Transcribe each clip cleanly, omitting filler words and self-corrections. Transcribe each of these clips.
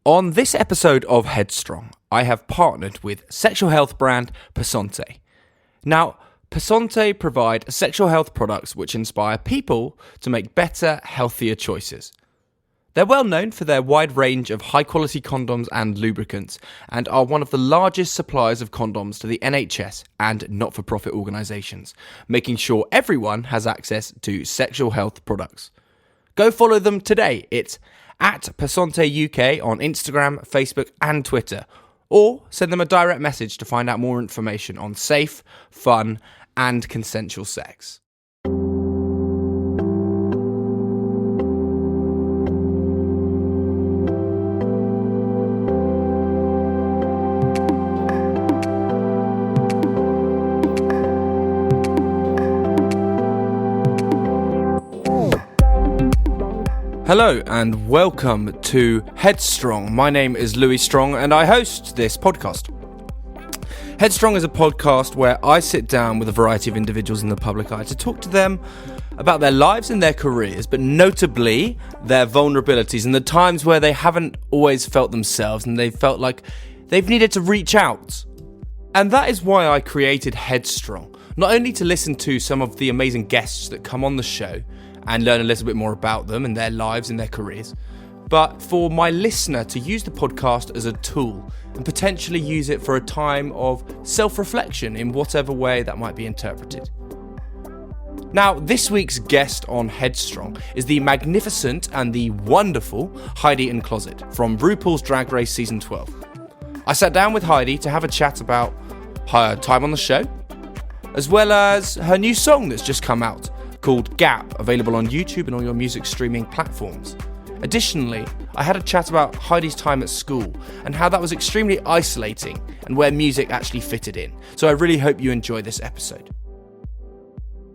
On this episode of Headstrong, I have partnered with sexual health brand Passante. Now, Passante provide sexual health products which inspire people to make better, healthier choices. They're well known for their wide range of high-quality condoms and lubricants and are one of the largest suppliers of condoms to the NHS and not-for-profit organisations, making sure everyone has access to sexual health products. Go follow them today. It's at Passante UK on Instagram, Facebook and Twitter, or send them a direct message to find out more information on safe, fun and consensual sex. Hello and welcome to Headstrong. My name is Louis Strong and I host this podcast. Headstrong is a podcast where I sit down with a variety of individuals in the public eye to talk to them about their lives and their careers, but notably their vulnerabilities and the times where they haven't always felt themselves and they felt like they've needed to reach out. And that is why I created Headstrong, not only to listen to some of the amazing guests that come on the show and learn a little bit more about them and their lives and their careers, but for my listener to use the podcast as a tool and potentially use it for a time of self-reflection in whatever way that might be interpreted. Now, this week's guest on Headstrong is the magnificent and the wonderful Heidi N Closet from RuPaul's Drag Race Season 12. I sat down with Heidi to have a chat about her time on the show, as well as her new song that's just come out, called Gap, available on YouTube and all your music streaming platforms. Additionally, I had a chat about Heidi's time at school and how that was extremely isolating and where music actually fitted in. So I really hope you enjoy this episode.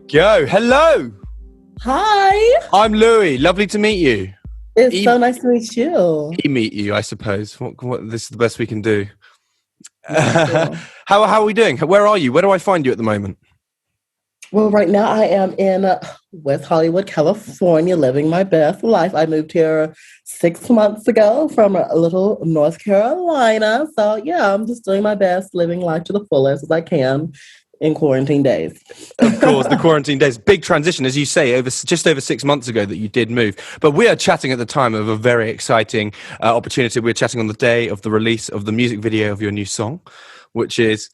Hello! Hi! I'm Louis, lovely to meet you. It's so nice to meet you. Meet you, I suppose. What this is the best we can do. How are we doing? Where are you? Where do I find you at the moment? Well, right now I am in West Hollywood, California, living my best life. I moved here 6 months ago from a little North Carolina. So, yeah, I'm just doing my best, living life to the fullest as I can in quarantine days. Of course, the quarantine days. Big transition, as you say, just over 6 months ago that you did move. But we are chatting at the time of a very exciting opportunity. We're chatting on the day of the release of the music video of your new song, which is...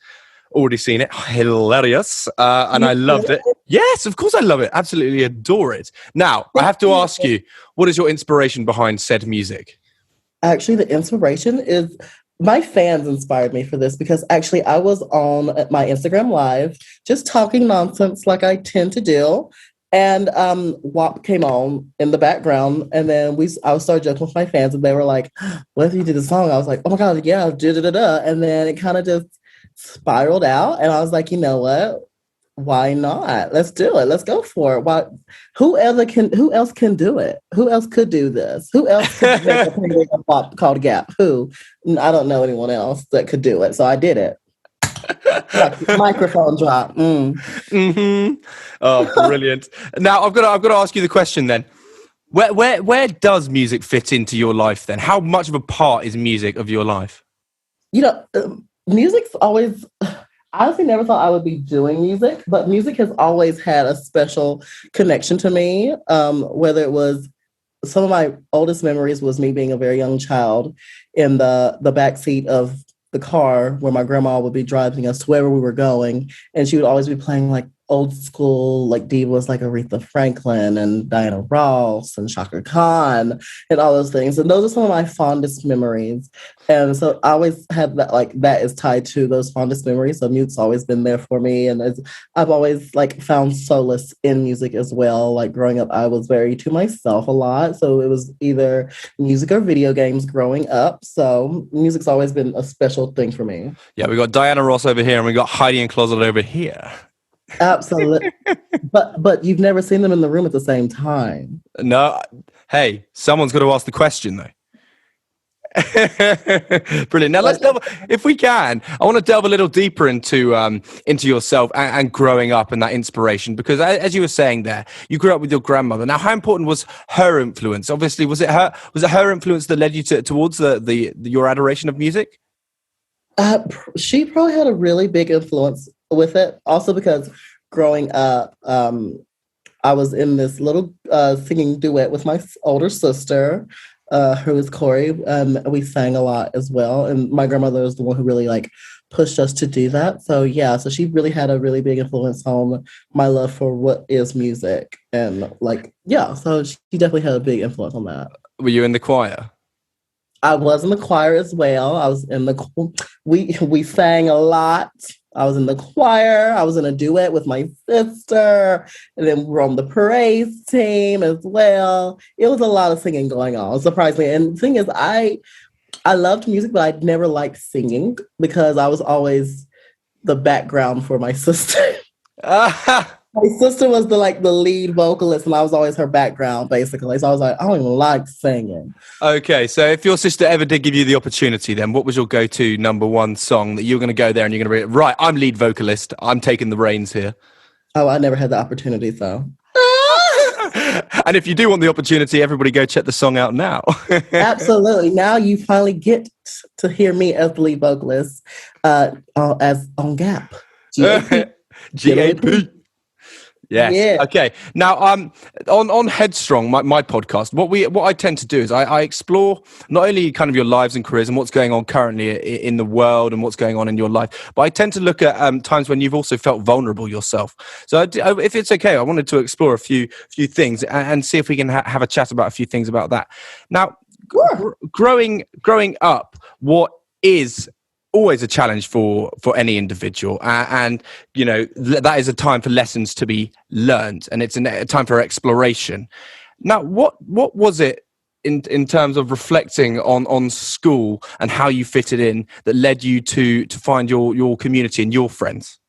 already seen it. Hilarious. And I loved it. Yes, of course I love it. Absolutely adore it. Now, I have to ask you, what is your inspiration behind said music? Actually, the inspiration is my fans inspired me for this because actually I was on my Instagram Live just talking nonsense like I tend to do. And WAP came on in the background, and then I started joking with my fans, and they were like, "What if you did a song?" I was like, "Oh my god, yeah, da-da-da-da." And then it kind of just spiraled out, and I was like, you know what? Why not? Let's do it. Let's go for it. Who else can do it? Who else could do this? Who else could make a painting pop called Gap? Who? I don't know anyone else that could do it, so I did it. Microphone drop. Mm-hmm. Oh, brilliant! Now I've got to ask you the question then. Where does music fit into your life then? How much of a part is music of your life? Music's always, I honestly never thought I would be doing music, but music has always had a special connection to me. Whether it was, some of my oldest memories was me being a very young child in the backseat of the car where my grandma would be driving us to wherever we were going. And she would always be playing like old school, like divas like Aretha Franklin and Diana Ross and Shaka Khan and all those things. And those are some of my fondest memories. And so I always have that, like, that is tied to those fondest memories. So music's always been there for me. And I've always like found solace in music as well. Like growing up, I was very to myself a lot. So it was either music or video games growing up. So music's always been a special thing for me. Yeah, we got Diana Ross over here and we got Heidi N Closet over here. Absolutely. but you've never seen them in the room at the same time. No. Hey, someone's got to ask the question though. Brilliant. Now let's delve, if we can, I want to delve a little deeper into yourself and growing up and that inspiration, because as you were saying there, you grew up with your grandmother. Now, how important was her influence? Obviously, was it her influence that led you towards your adoration of music? She probably had a really big influence with it. Also because growing up, I was in this little singing duet with my older sister, who is Corey. We sang a lot as well. And my grandmother was the one who really like pushed us to do that. So yeah, so she really had a really big influence on my love for what is music. And like, yeah, so she definitely had a big influence on that. Were you in the choir? I was in the choir as well. I was in we sang a lot. I was in the choir. I was in a duet with my sister, and then we were on the praise team as well. It was a lot of singing going on, surprisingly. And the thing is, I loved music, but I never liked singing because I was always the background for my sister. My sister was the lead vocalist, and I was always her background, basically. So I was like, I don't even like singing. Okay, so if your sister ever did give you the opportunity, then what was your go-to number one song that you're going to go there and you're going to be right? I'm lead vocalist. I'm taking the reins here. Oh, I never had the opportunity, so. And if you do want the opportunity, everybody go check the song out now. Absolutely. Now you finally get to hear me as the lead vocalist, as on Gap. GAP. Yes. Yeah. Okay. Now, on Headstrong, my podcast, what I tend to do is I explore not only kind of your lives and careers and what's going on currently in the world and what's going on in your life, but I tend to look at times when you've also felt vulnerable yourself. So, if it's okay, I wanted to explore a few things and see if we can have a chat about a few things about that. Now, sure. Growing up, what is always a challenge for any individual, and you know that is a time for lessons to be learned, and it's a time for exploration. Now, what was it in terms of reflecting on school and how you fitted in that led you to find your community and your friends?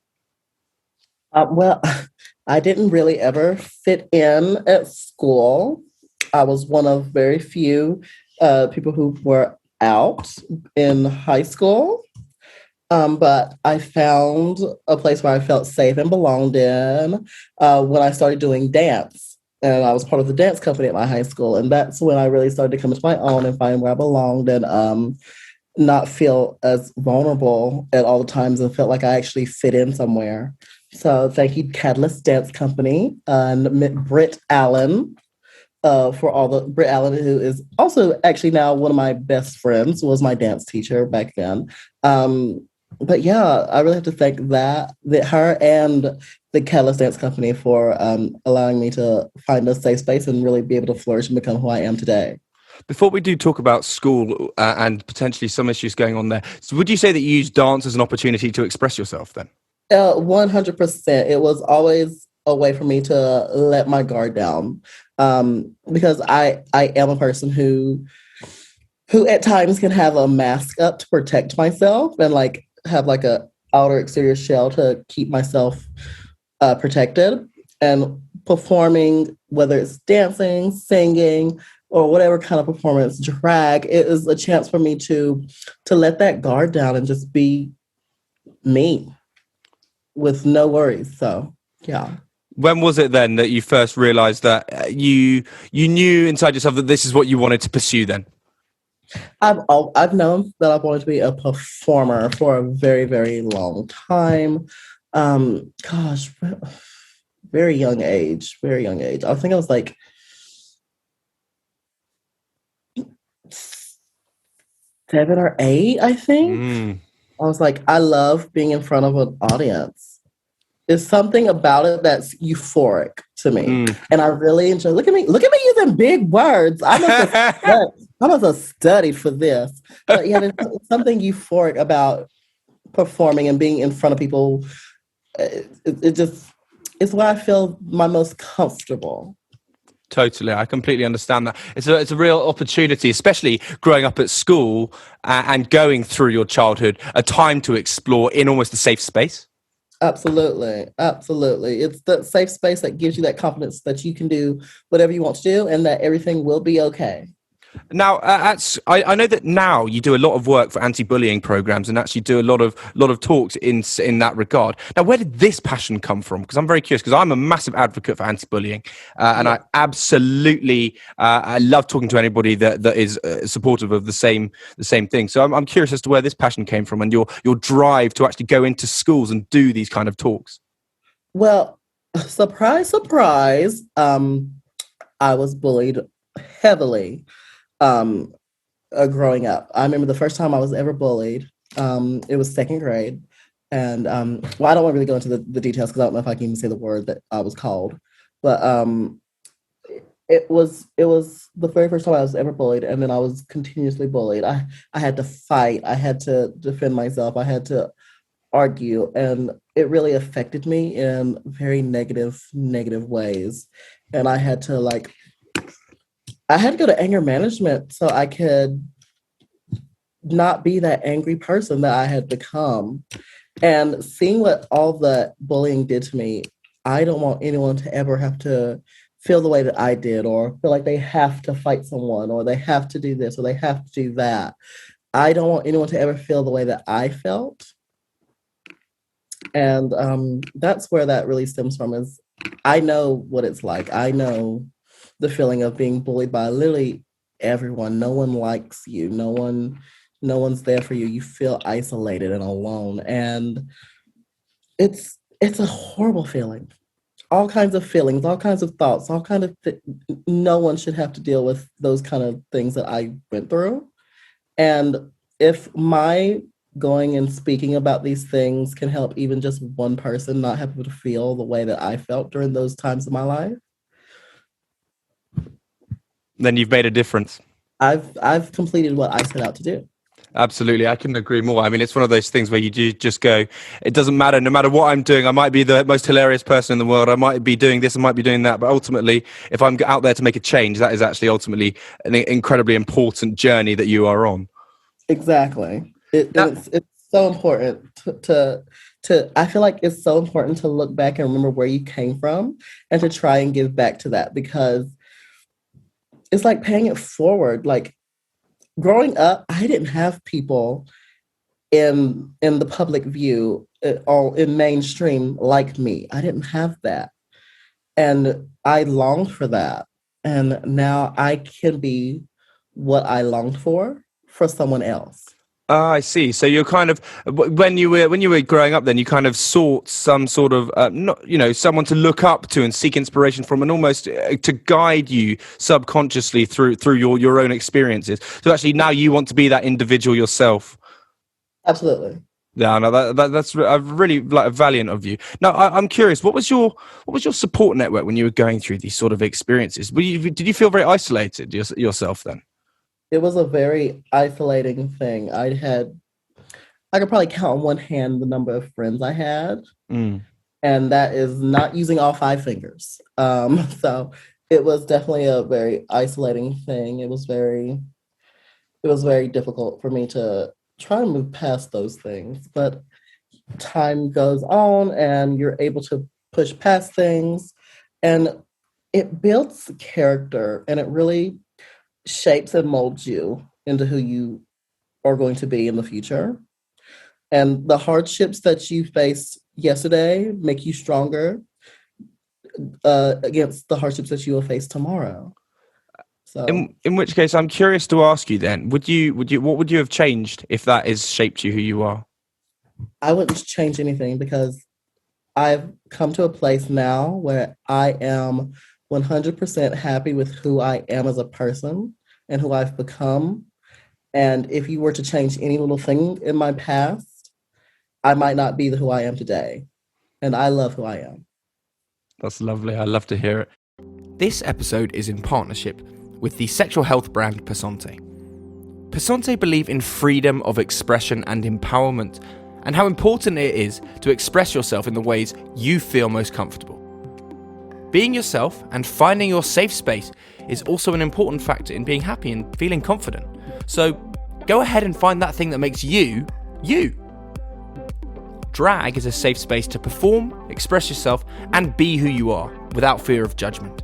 Well, I didn't really ever fit in at school. I was one of very few people who were out in high school. But I found a place where I felt safe and belonged in when I started doing dance. And I was part of the dance company at my high school. And that's when I really started to come into my own and find where I belonged and not feel as vulnerable at all the times and felt like I actually fit in somewhere. So thank you, Catalyst Dance Company, and Britt Allen. Britt Allen, who is also actually now one of my best friends, was my dance teacher back then. But yeah, I really have to thank her and the Catalyst Dance Company for allowing me to find a safe space and really be able to flourish and become who I am today. Before we do talk about school and potentially some issues going on there, so would you say that you use dance as an opportunity to express yourself then? 100%. It was always a way for me to let my guard down because I am a person who at times can have a mask up to protect myself and like have like a outer exterior shell to keep myself protected. And performing, whether it's dancing, singing, or whatever kind of performance, drag, it is a chance for me to let that guard down and just be me with no worries. So yeah. When was it then that you first realized that you knew inside yourself that this is what you wanted to pursue then? I've known that I wanted to be a performer for a very, very long time. Very young age. I think I was like 7 or 8, I think. I was like, I love being in front of an audience. There's something about it that's euphoric to me. And I really enjoy, look at me using big words. I must have studied for this. But yeah, there's something euphoric about performing and being in front of people. It's where I feel my most comfortable. Totally. I completely understand that. It's a real opportunity, especially growing up at school and going through your childhood, a time to explore in almost a safe space. Absolutely. It's the safe space that gives you that confidence that you can do whatever you want to do and that everything will be okay. Now, I know that now you do a lot of work for anti-bullying programs and actually do a lot of talks in that regard. Now, where did this passion come from? Because I'm very curious, because I'm a massive advocate for anti-bullying, and I absolutely I love talking to anybody that is supportive of the same thing. So I'm curious as to where this passion came from and your drive to actually go into schools and do these kind of talks. Well, surprise, surprise. I was bullied heavily growing up. I remember the first time I was ever bullied. It was second grade. And well, I don't want to really go into the details because I don't know if I can even say the word that I was called. But it was the very first time I was ever bullied. And then I was continuously bullied. I had to fight. I had to defend myself. I had to argue. And it really affected me in very negative ways. And I had to go to anger management so I could not be that angry person that I had become. And seeing what all the bullying did to me, I don't want anyone to ever have to feel the way that I did, or feel like they have to fight someone, or they have to do this, or they have to do that. I don't want anyone to ever feel the way that I felt. And that's where that really stems from, is I know what it's like. I know the feeling of being bullied by literally everyone. No one likes you. No one's there for you. You feel isolated and alone. And it's a horrible feeling. All kinds of feelings, all kinds of thoughts, no one should have to deal with those kind of things that I went through. And if my going and speaking about these things can help even just one person not have to feel the way that I felt during those times of my life, then you've made a difference. I've completed what I set out to do. Absolutely. I couldn't agree more. I mean, it's one of those things where you do just go, it doesn't matter. No matter what I'm doing, I might be the most hilarious person in the world. I might be doing this, I might be doing that. But ultimately, if I'm out there to make a change, that is actually ultimately an incredibly important journey that you are on. Exactly. It's so important to I feel like it's so important to look back and remember where you came from and to try and give back to that, because it's like paying it forward. Like growing up, I didn't have people in the public view or in mainstream like me. I didn't have that. And I longed for that. And now I can be what I longed for someone else. I see. So you're kind of, when you were growing up, then you kind of sought some sort of someone to look up to and seek inspiration from, and almost to guide you subconsciously through your own experiences. So actually now you want to be that individual yourself. Absolutely. Yeah, no, that's really valiant of you. Now, I'm curious, what was your support network when you were going through these sort of experiences? Did you feel very isolated yourself then? It was a very isolating thing. I could probably count on one hand the number of friends I had. And that is not using all 5 fingers. So it was definitely a very isolating thing. It was very difficult for me to try and move past those things. But time goes on and you're able to push past things, and it builds character, and it really shapes and molds you into who you are going to be in the future. And the hardships that you faced yesterday make you stronger against the hardships that you will face tomorrow. So, in which case, I'm curious to ask you then: what would you have changed if that has shaped you who you are? I wouldn't change anything, because I've come to a place now where I am 100% happy with who I am as a person and who I've become. And if you were to change any little thing in my past, I might not be who I am today. And I love who I am. That's lovely. I love to hear it. This episode is in partnership with the sexual health brand Personte. Personte believe in freedom of expression and empowerment, and how important it is to express yourself in the ways you feel most comfortable. Being yourself and finding your safe space is also an important factor in being happy and feeling confident. So go ahead and find that thing that makes you, you. Drag is a safe space to perform, express yourself, and be who you are without fear of judgment.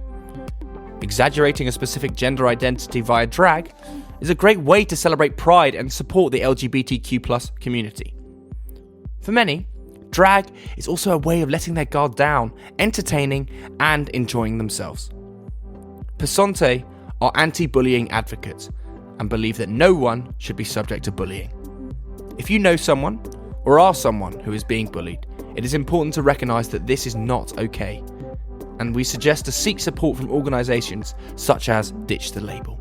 Exaggerating a specific gender identity via drag is a great way to celebrate pride and support the LGBTQ+ community. For many, drag is also a way of letting their guard down, entertaining and enjoying themselves. Personae are anti-bullying advocates and believe that no one should be subject to bullying. If you know someone or are someone who is being bullied, it is important to recognise that this is not okay, and we suggest to seek support from organisations such as Ditch the Label.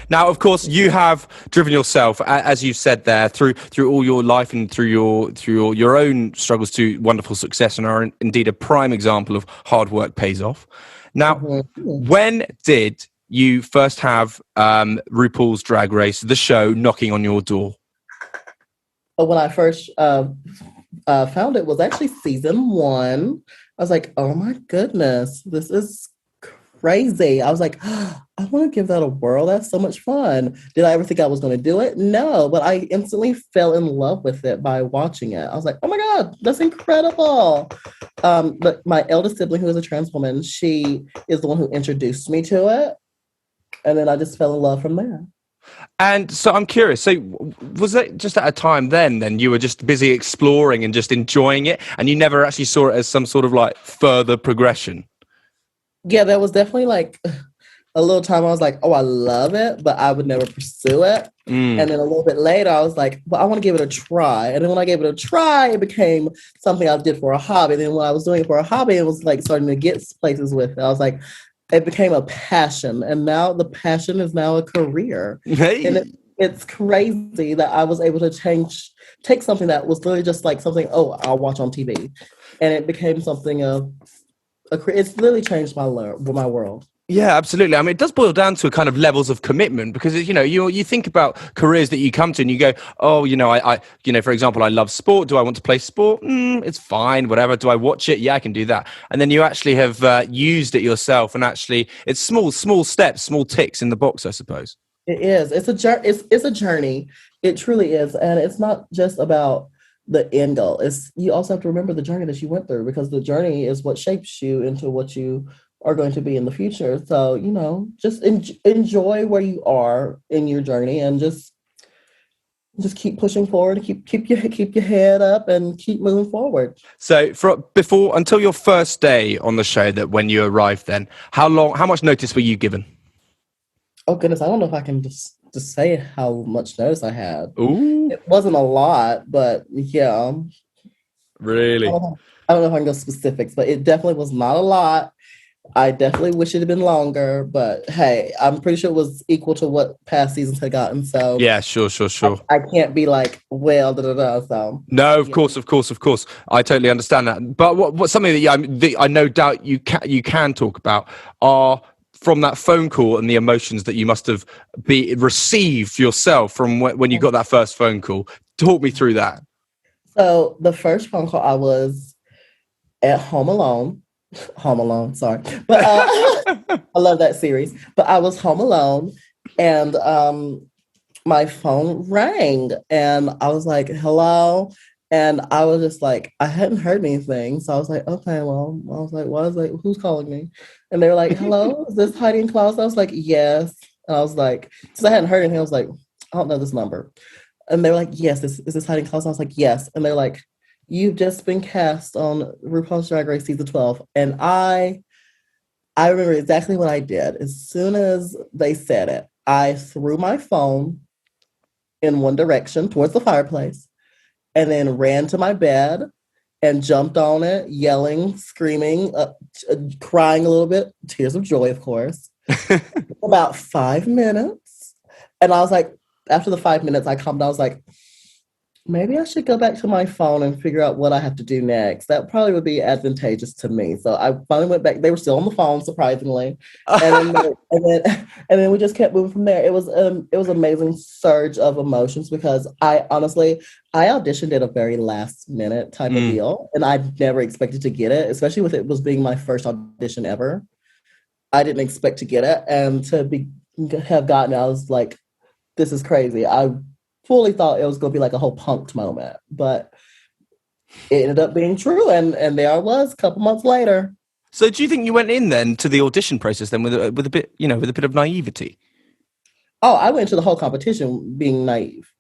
Now, of course, you have driven yourself, as you've said there, through all your life and through your own struggles to wonderful success, and are indeed a prime example of hard work pays off. Now, when did you first have RuPaul's Drag Race, the show, knocking on your door? When I first found it was actually season 1. I was like, oh my goodness, this is crazy. I was like, oh, I want to give that a whirl. That's so much fun. Did I ever think I was going to do it? No, but I instantly fell in love with it by watching it. I was like, oh my God, that's incredible. But my eldest sibling, who is a trans woman, she is the one who introduced me to it. And then I just fell in love from there. And so I'm curious, so was it just at a time then you were just busy exploring and just enjoying it, and you never actually saw it as some sort of like further progression? Yeah, there was definitely like a little time I was like, oh, I love it, but I would never pursue it. And then a little bit later, I was like, well, I want to give it a try. And then when I gave it a try, it became something I did for a hobby. And then when I was doing it for a hobby, it was like starting to get places with it. I was like, it became a passion. And now the passion is now a career. Hey. And it's crazy that I was able to take something that was literally just like something, oh, I'll watch on TV. And it became something it's literally changed my world. Yeah, absolutely. I mean, it does boil down to a kind of levels of commitment, because, you know, you think about careers that you come to and you go, oh, you know, I for example, I love sport. Do I want to play sport? It's fine, whatever. Do I watch it? Yeah, I can do that. And then you actually have used it yourself, and actually it's small steps, small ticks in the box, I suppose. It is. It's a journey. It truly is. And it's not just about the end goal. You also have to remember the journey that you went through, because the journey is what shapes you into what you are going to be in the future. So, you know, just enjoy where you are in your journey, and just keep pushing forward, keep your head up and keep moving forward. So until your first day on the show, that when you arrived, then how much notice were you given? Oh goodness, I don't know if I can just say how much notice I had. Ooh. It wasn't a lot, but yeah. Really? I don't know if I can go specifics, but it definitely was not a lot. I definitely wish it had been longer, but hey, I'm pretty sure it was equal to what past seasons had gotten. So yeah, sure. I can't be like, well, so no, of course. I totally understand that. But what something that I no doubt you can talk about are from that phone call and the emotions that you must have received yourself from when you got that first phone call. Talk me through that. So the first phone call, I was at Home Alone, sorry. But I love that series. But I was home alone, and my phone rang, and I was like, hello. And I was just like, I hadn't heard anything. So I was like, okay, well, I was like, who's calling me? And they were like, hello, is this Heidi N Closet? I was like, yes. And I was like, since I hadn't heard anything, I was like, I don't know this number. And they were like, yes, is this Heidi N Closet? I was like, yes. And they're like, you've just been cast on RuPaul's Drag Race season 12. And I remember exactly what I did. As soon as they said it, I threw my phone in one direction towards the fireplace, and then ran to my bed and jumped on it, yelling, screaming, crying a little bit, tears of joy, of course. About 5 minutes. And I was like, after the 5 minutes, I calmed down. I was like, maybe I should go back to my phone and figure out what I have to do next. That probably would be advantageous to me. So I finally went back. They were still on the phone, surprisingly. And then we just kept moving from there. It was an amazing surge of emotions, because I auditioned at a very last minute type of deal. And I never expected to get it, especially with it was being my first audition ever. I didn't expect to get it. And have gotten it, I was like, this is crazy. I fully thought it was going to be like a whole punked moment, but it ended up being true. And there I was a couple months later. So do you think you went in then to the audition process then with a bit, with a bit of naivety? Oh, I went into the whole competition being naive.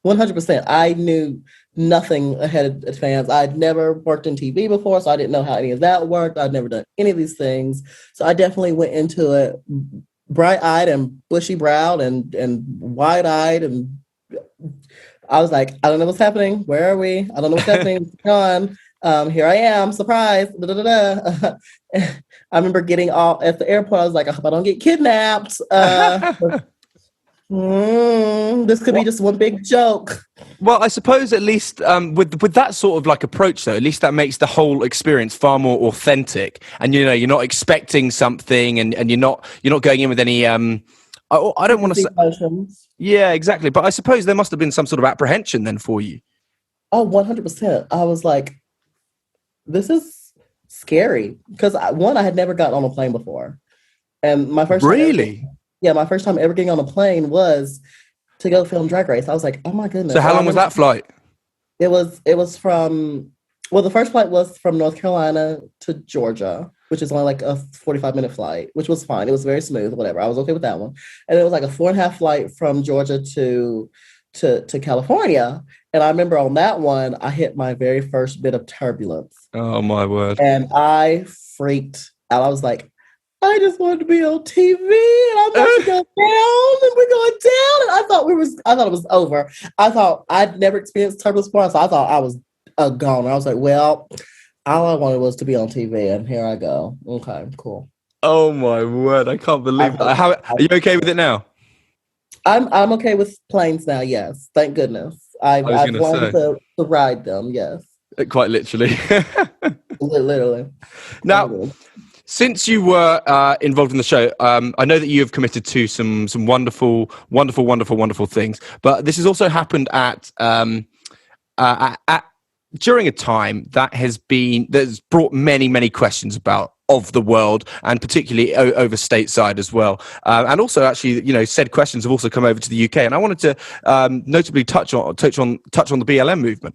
100%. I knew nothing ahead of advance. I'd never worked in TV before, so I didn't know how any of that worked. I'd never done any of these things. So I definitely went into it bright-eyed and bushy-browed and wide-eyed, and I was like, I don't know what's happening. Where are we? I don't know what's happening. What's going on? Here I am, surprise. Da, da, da, da. I remember getting all at the airport. I was like, I hope I don't get kidnapped. This could be just one big joke. Well, I suppose at least with that sort of like approach, though, at least that makes the whole experience far more authentic. And you're not expecting something, and you're not going in with any. I don't want to say. Emotions. Yeah, exactly. But I suppose there must have been some sort of apprehension then for you. Oh, 100%. I was like, this is scary because I had never gotten on a plane before, and my first Really. my first time ever getting on a plane was to go film Drag Race. I was like, oh my goodness. So how long was that flight? It was from, well, the first flight was from North Carolina to Georgia, which is only like a 45-minute flight, which was fine. It was very smooth, whatever. I was okay with that one. And it was like a 4.5 flight from Georgia to California. And I remember on that one, I hit my very first bit of turbulence. Oh my word. And I freaked out. I was like, I just wanted to be on TV, and I'm about to go down, and we're going down. And I thought it was over. I thought I'd never experienced turbulence before, so I thought I was a goner. I was like, well, all I wanted was to be on TV, and here I go. Okay, cool. Oh my word! I can't believe that. How are you okay with it now? I'm okay with planes now. Yes, thank goodness. I've learned to ride them. Yes, quite literally. Literally. Now, since you were involved in the show, I know that you have committed to some wonderful things. But this has also happened at during a time that's brought many questions of the world, and particularly over stateside as well. And also, actually, said questions have also come over to the UK. And I wanted to notably touch on the BLM movement,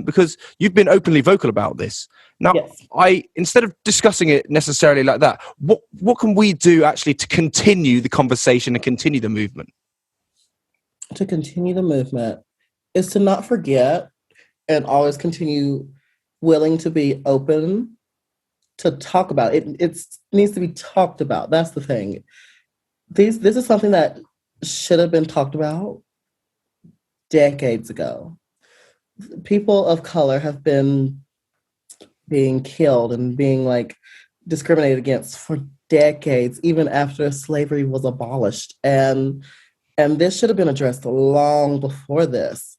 because you've been openly vocal about this. Now, yes. Instead of discussing it necessarily like that, what can we do actually to continue the conversation and continue the movement? To continue the movement is to not forget and always continue willing to be open to talk about it. It needs to be talked about. That's the thing. This is something that should have been talked about decades ago. People of color have been being killed and being discriminated against for decades, even after slavery was abolished. And this should have been addressed long before this.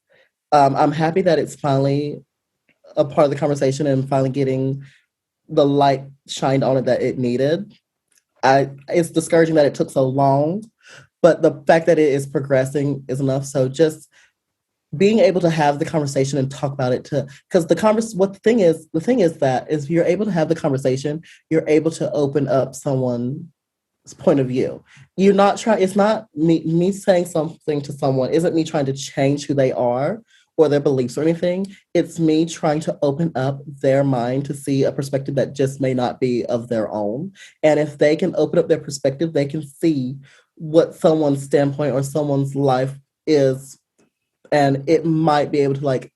I'm happy that it's finally a part of the conversation and finally getting the light shined on it that it needed. It's discouraging that it took so long, but the fact that it is progressing is enough. So just being able to have the conversation and talk about it, because the thing is that if you're able to have the conversation, you're able to open up someone's point of view. You're not trying. It's not me saying something to someone. Isn't me trying to change who they are or their beliefs or anything. It's me trying to open up their mind to see a perspective that just may not be of their own. And if they can open up their perspective, they can see what someone's standpoint or someone's life is. And it might be able to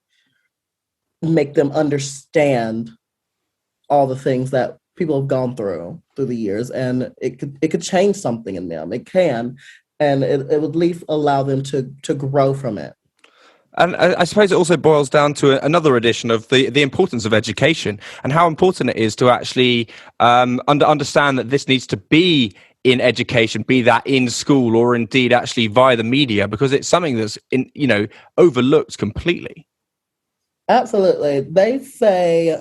make them understand all the things that people have gone through the years. And it could change something in them. It can. And it would at least allow them to grow from it. And I suppose it also boils down to another addition of the importance of education and how important it is to actually understand that this needs to be in education, be that in school or indeed actually via the media, because it's something that's overlooked completely. Absolutely. They say,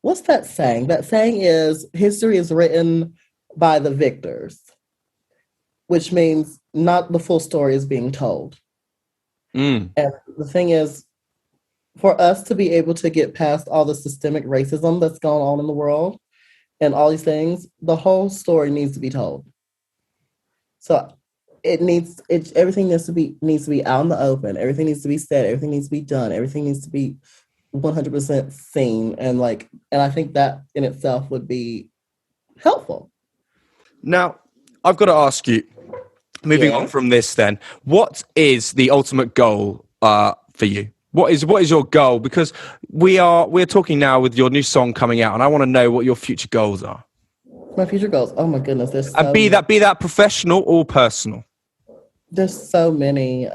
what's that saying? That saying is history is written by the victors, which means not the full story is being told. And the thing is, for us to be able to get past all the systemic racism that's going on in the world and all these things, the whole story needs to be told. So everything needs to be out in the open. Everything needs to be said. Everything needs to be done. Everything needs to be 100% seen. And I think that in itself would be helpful. Now, I've got to ask you, moving on from this then, what is the ultimate goal for you? What is your goal? Because we're talking now with your new song coming out, and I want to know what your future goals are. My future goals. Oh my goodness, And be that professional or personal. There's so many.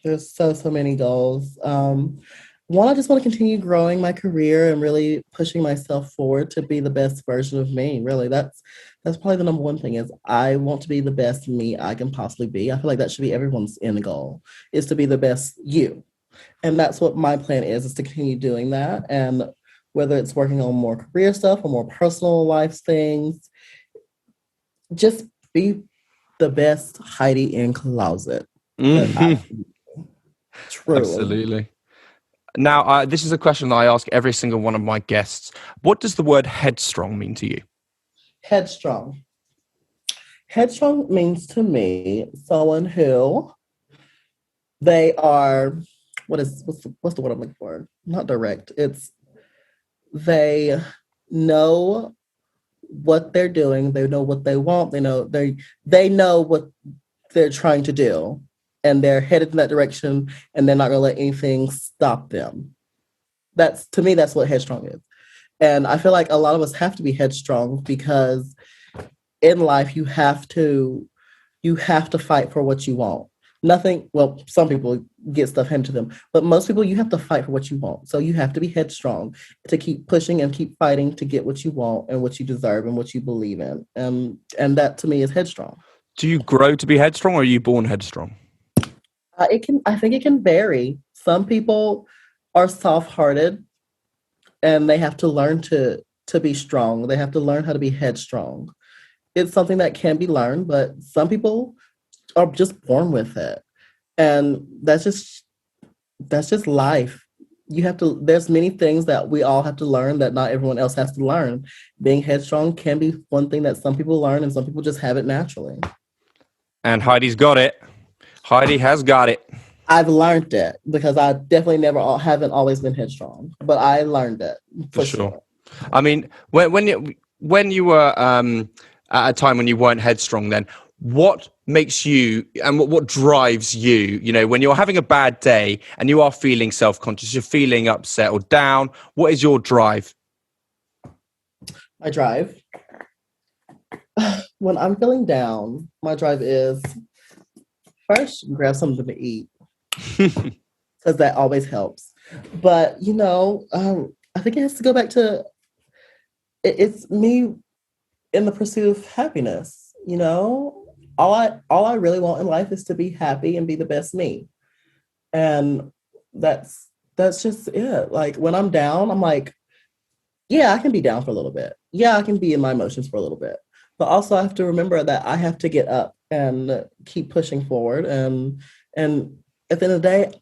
There's so many goals. One, I just want to continue growing my career and really pushing myself forward to be the best version of me. Really, that's probably the number one thing is I want to be the best me I can possibly be. I feel like that should be everyone's end goal, is to be the best you. And that's what my plan is to continue doing that. And whether it's working on more career stuff or more personal life things, just be the best Heidi N Closet. Mm-hmm. Absolutely. Now, this is a question that I ask every single one of my guests. What does the word headstrong mean to you? Headstrong. Headstrong means to me someone who they are, what's the word I'm looking for? Not direct. It's they know what they're doing. They know what they want. They know what they're trying to do. And they're headed in that direction, and they're not going to let anything stop them. To me, that's what headstrong is. And I feel like a lot of us have to be headstrong because in life you have to fight for what you want. Some people get stuff handed to them, but most people you have to fight for what you want. So you have to be headstrong to keep pushing and keep fighting to get what you want and what you deserve and what you believe in. And that to me is headstrong. Do you grow to be headstrong, or are you born headstrong? I think it can vary. Some people are soft-hearted and they have to learn to be strong. They have to learn how to be headstrong. It's something that can be learned, but some people are just born with it. And that's just life. There's many things that we all have to learn that not everyone else has to learn. Being headstrong can be one thing that some people learn and some people just have it naturally. And Heidi's got it. Heidi has got it. I've learned it because I definitely haven't always been headstrong, but I learned it for sure. I mean, when you were at a time when you weren't headstrong, then what makes you and what drives you? You know, when you're having a bad day and you are feeling self-conscious, you're feeling upset or down. What is your drive? My drive, when I'm feeling down, my drive is first grab something to eat because that always helps. But I think it has to go back to it's me in the pursuit of happiness. All I really want in life is to be happy and be the best me, and that's just it. Like when I'm down, I'm like, yeah, I can be down for a little bit. Yeah, I can be in my emotions for a little bit. But also I have to remember that I have to get up and keep pushing forward. And at the end of the day,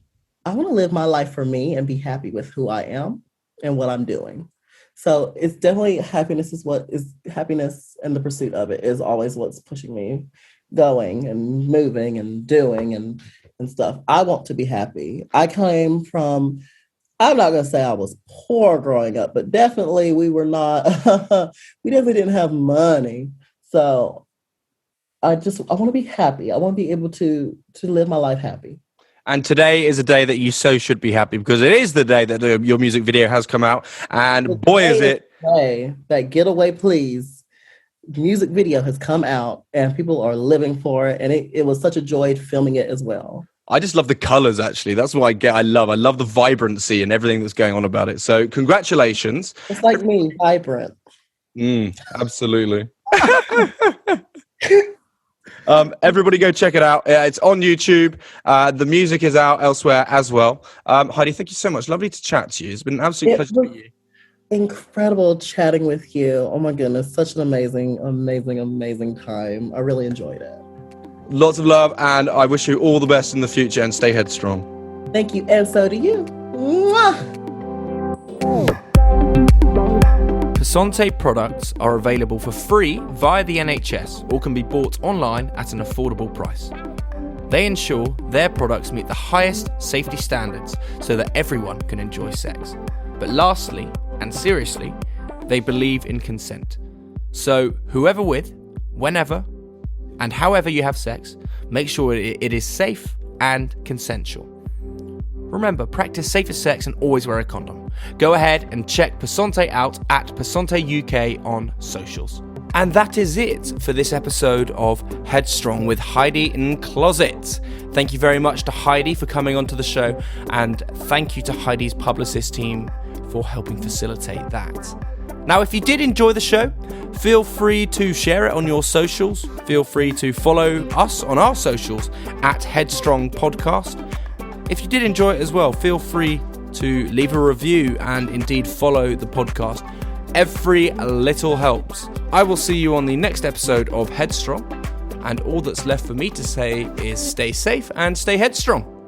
I want to live my life for me and be happy with who I am and what I'm doing. So it's definitely happiness and the pursuit of it is always what's pushing me going and moving and doing and stuff. I want to be happy. I'm not going to say I was poor growing up, but definitely we were not, we definitely didn't have money. So I want to be happy. I want to be able to live my life happy. And today is a day that you so should be happy because it is the day that your music video has come out. And boy, is it. That Getaway Please music video has come out and people are living for it. And it was such a joy filming it as well. I just love the colors, actually. That's what I love the vibrancy and everything that's going on about it. So congratulations. It's like me, vibrant. Absolutely. Everybody go check it out. It's on YouTube. The music is out elsewhere as well. Heidi, thank you so much. Lovely to chat to you. It's been an absolute pleasure to meet you. Incredible chatting with you. Oh my goodness. Such an amazing time. I really enjoyed it. Lots of love, and I wish you all the best in the future and stay headstrong. Thank you, and so do you. Mwah! Pasante products are available for free via the NHS or can be bought online at an affordable price. They ensure their products meet the highest safety standards so that everyone can enjoy sex. But lastly, and seriously, they believe in consent. So whoever with, whenever, and however you have sex, make sure it is safe and consensual. Remember, practice safer sex and always wear a condom. Go ahead and check Passante out at Passante UK on socials. And that is it for this episode of Headstrong with Heidi N Closet. Thank you very much to Heidi for coming onto the show, and thank you to Heidi's publicist team for helping facilitate that. Now, if you did enjoy the show, feel free to share it on your socials. Feel free to follow us on our socials at Headstrong Podcast. If you did enjoy it as well, feel free to leave a review and indeed follow the podcast. Every little helps. I will see you on the next episode of Headstrong, and all that's left for me to say is stay safe and stay headstrong.